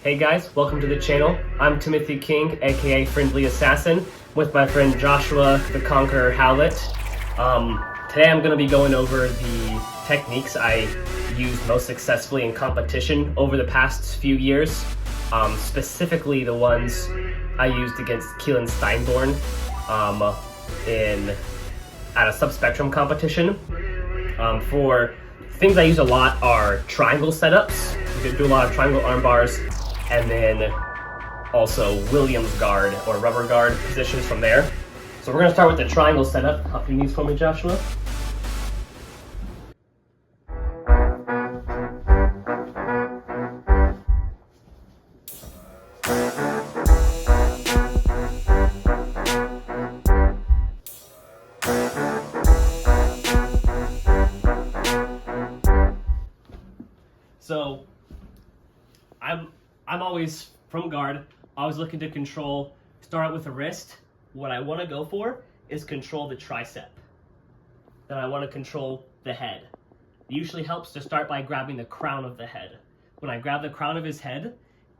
Hey guys, welcome to the channel. I'm Timothy King, aka Friendly Assassin, with my friend Joshua the Conqueror Howlett. Today I'm going to be going over the techniques I used most successfully in competition over the past few years, specifically the ones I used against Keelan Steinborn at a subspectrum competition. For things I use a lot are triangle setups. You can do a lot of triangle arm bars, and then also Williams guard or rubber guard positions from there. So we're going to start with the triangle setup. Hop your knees for me, Joshua. So I'm always from guard, always looking to control, start out with the wrist. What I want to go for is control the tricep. Then I want to control the head. It usually helps to start by grabbing the crown of the head. When I grab the crown of his head,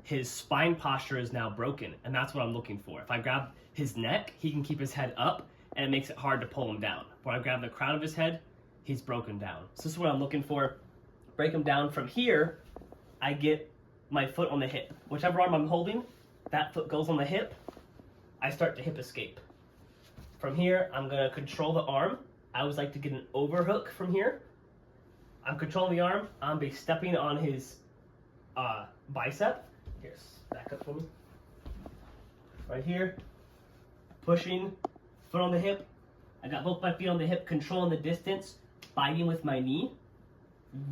his spine posture is now broken, and that's what I'm looking for. If I grab his neck, he can keep his head up, and it makes it hard to pull him down. When I grab the crown of his head, he's broken down. So this is what I'm looking for. Break him down. From here, I get my foot on the hip. Whichever arm I'm holding, that foot goes on the hip. I start to hip escape. From here, I'm going to control the arm. I always like to get an overhook from here. I'm controlling the arm. I'm be stepping on his bicep. Here, back up for me. Right here. Pushing, foot on the hip. I got both my feet on the hip, controlling the distance, biting with my knee.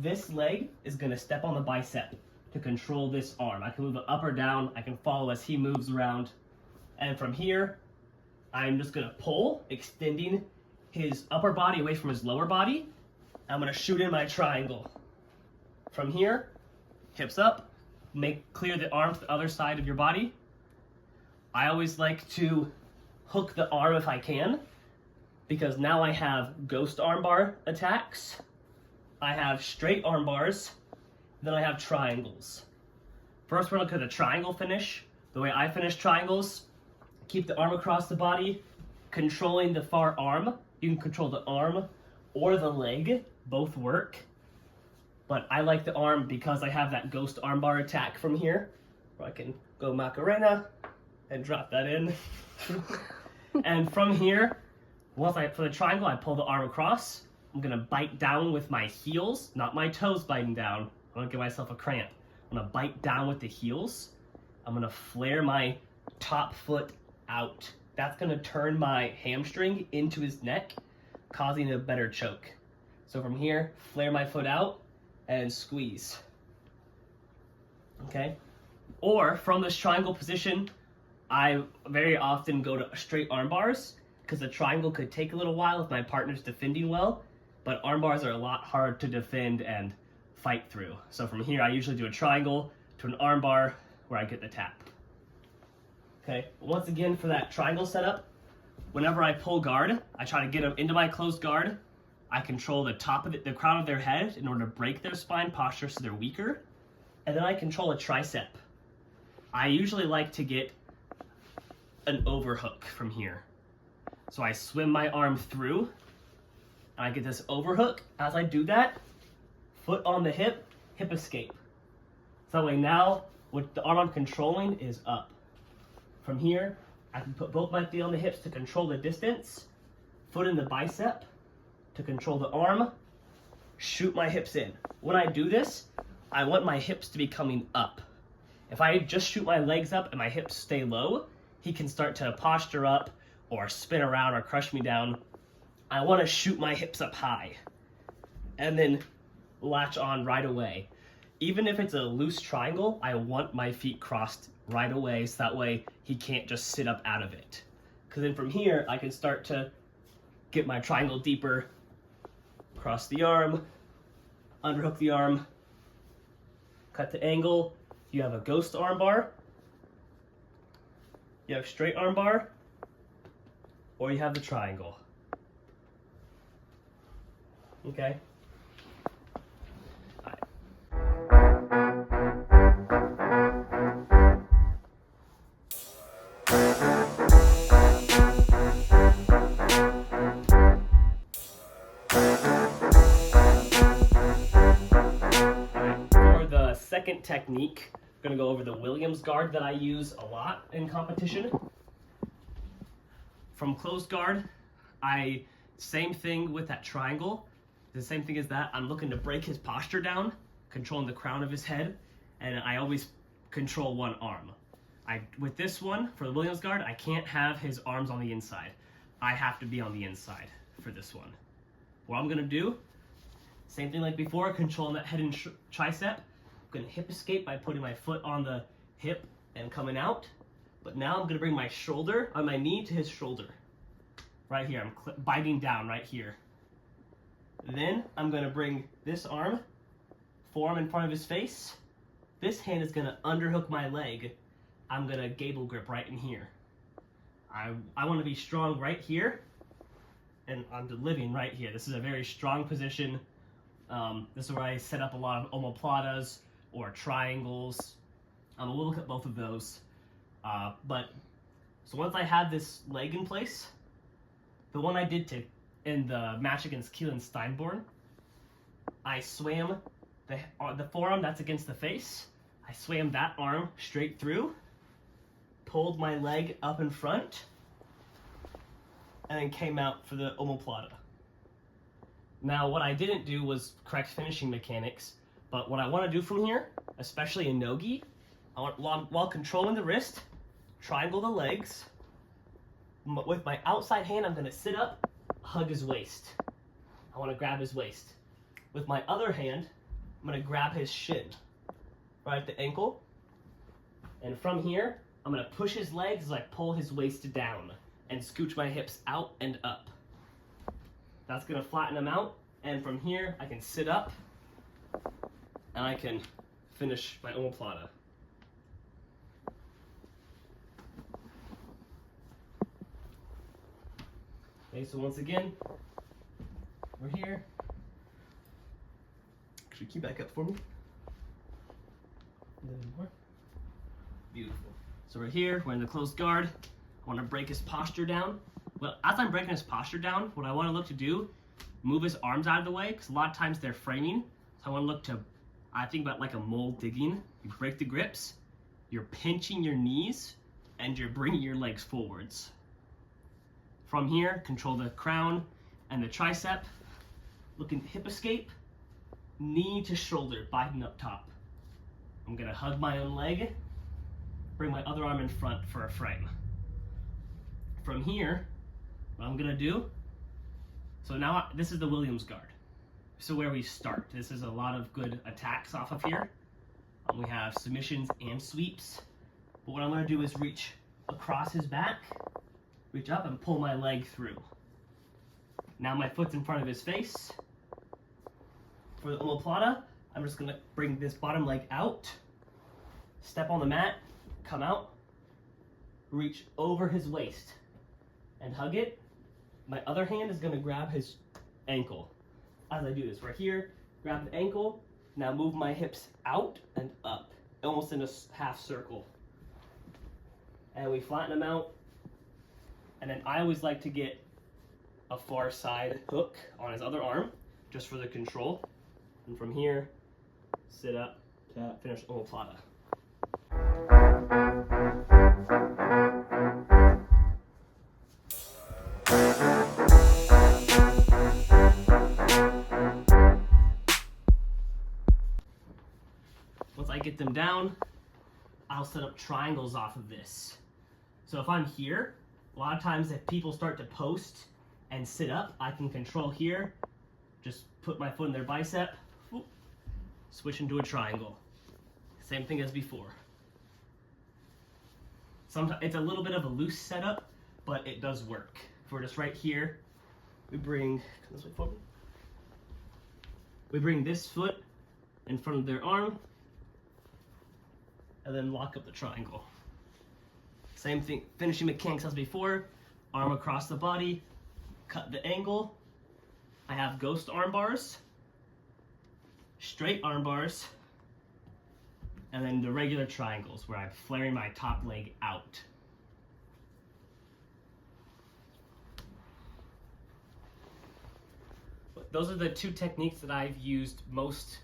This leg is going to step on the bicep to control this arm. I can move it up or down. I can follow as he moves around. And from here, I'm just going to pull, extending his upper body away from his lower body. I'm going to shoot in my triangle. From here, hips up, clear the arm to the other side of your body. I always like to hook the arm if I can, because now I have ghost armbar attacks. I have straight arm bars, then I have triangles. First, we're going to look at the triangle finish. The way I finish triangles, keep the arm across the body, controlling the far arm. You can control the arm or the leg, both work. But I like the arm because I have that ghost armbar attack from here, where I can go Macarena and drop that in. And from here, for the triangle, I pull the arm across. I'm going to bite down with my heels, not my toes biting down. I'm going to give myself a cramp. I'm going to bite down with the heels. I'm going to flare my top foot out. That's going to turn my hamstring into his neck, causing a better choke. So from here, flare my foot out and squeeze. Okay? Or from this triangle position, I very often go to straight arm bars, because the triangle could take a little while if my partner's defending well. But arm bars are a lot harder to defend and fight through. So from here, I usually do a triangle to an arm bar where I get the tap. Okay, once again, for that triangle setup, whenever I pull guard, I try to get them into my closed guard. I control the top of the crown of their head in order to break their spine posture so they're weaker. And then I control a tricep. I usually like to get an overhook from here. So I swim my arm through, and I get this overhook. As I do that, foot on the hip, hip escape. So that way now, what the arm I'm controlling is up. From here, I can put both my feet on the hips to control the distance, foot in the bicep to control the arm, shoot my hips in. When I do this, I want my hips to be coming up. If I just shoot my legs up and my hips stay low, he can start to posture up or spin around or crush me down. I want to shoot my hips up high and then latch on right away. Even if it's a loose triangle, I want my feet crossed right away, so that way he can't just sit up out of it. Because then from here, I can start to get my triangle deeper, cross the arm, underhook the arm, cut the angle. You have a ghost arm bar, you have straight arm bar, or you have the triangle. Okay? second technique, I'm gonna go over the Williams guard that I use a lot in competition. From closed guard, same thing with that triangle. The same thing as that, I'm looking to break his posture down, controlling the crown of his head, and I always control one arm. With this one, for the Williams guard, I can't have his arms on the inside. I have to be on the inside for this one. What I'm gonna do, same thing like before, controlling that head and tricep. I'm gonna hip escape by putting my foot on the hip and coming out. But now I'm gonna bring my shoulder on my knee to his shoulder. Right here, I'm biting down right here. Then I'm gonna bring this arm, forearm in front of his face. This hand is gonna underhook my leg. I'm gonna gable grip right in here. I wanna be strong right here, and I'm living right here. This is a very strong position. This is where I set up a lot of omoplatas or triangles. We'll look at both of those. So once I have this leg in place, the one I did in the match against Keelan Steinborn, I swam the forearm that's against the face. I swam that arm straight through, pulled my leg up in front, and then came out for the omoplata. Now, what I didn't do was correct finishing mechanics, but what I want to do from here, especially in nogi, while controlling the wrist, triangle the legs. With my outside hand, I'm going to sit up, hug his waist. I want to grab his waist. With my other hand, I'm going to grab his shin, right at the ankle. And from here, I'm going to push his legs as I pull his waist down and scooch my hips out and up. That's going to flatten him out. And from here, I can sit up and I can finish my omoplata. Okay, so once again, we're here. Actually, keep back up for me. And then more. Beautiful. So we're here, we're in the closed guard. I want to break his posture down. Well, as I'm breaking his posture down, what I want to look to do, move his arms out of the way, because a lot of times they're framing. So I want to look to, I think about like a mole digging. You break the grips, you're pinching your knees, and you're bringing your legs forwards. From here, control the crown and the tricep. Looking hip escape, knee to shoulder, biting up top. I'm gonna hug my own leg, bring my other arm in front for a frame. From here, what I'm gonna do, so now this is the Williams guard. So where we start, this is a lot of good attacks off of here. We have submissions and sweeps. But what I'm gonna do is reach across his back, reach up and pull my leg through. Now my foot's in front of his face. For the omoplata, I'm just gonna bring this bottom leg out, step on the mat, come out, reach over his waist and hug it. My other hand is gonna grab his ankle. As I do this, right here, grab the ankle, now move my hips out and up, almost in a half circle. And we flatten them out. And then I always like to get a far side hook on his other arm, just for the control. And from here, sit up to finish omoplata. Once I get them down, I'll set up triangles off of this. So if I'm here, a lot of times if people start to post and sit up, I can control here, just put my foot in their bicep, switch into a triangle. Same thing as before. Sometimes it's a little bit of a loose setup, but it does work. If we're just right here, we bring this way forward. We bring this foot in front of their arm, and then lock up the triangle. Same thing, finishing mechanics as before, arm across the body, cut the angle. I have ghost arm bars, straight arm bars, and then the regular triangles where I'm flaring my top leg out. Those are the two techniques that I've used most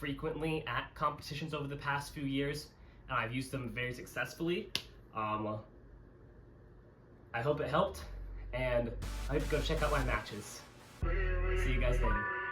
frequently at competitions over the past few years, and I've used them very successfully. I hope it helped, and I hope to go check out my matches. See you guys later.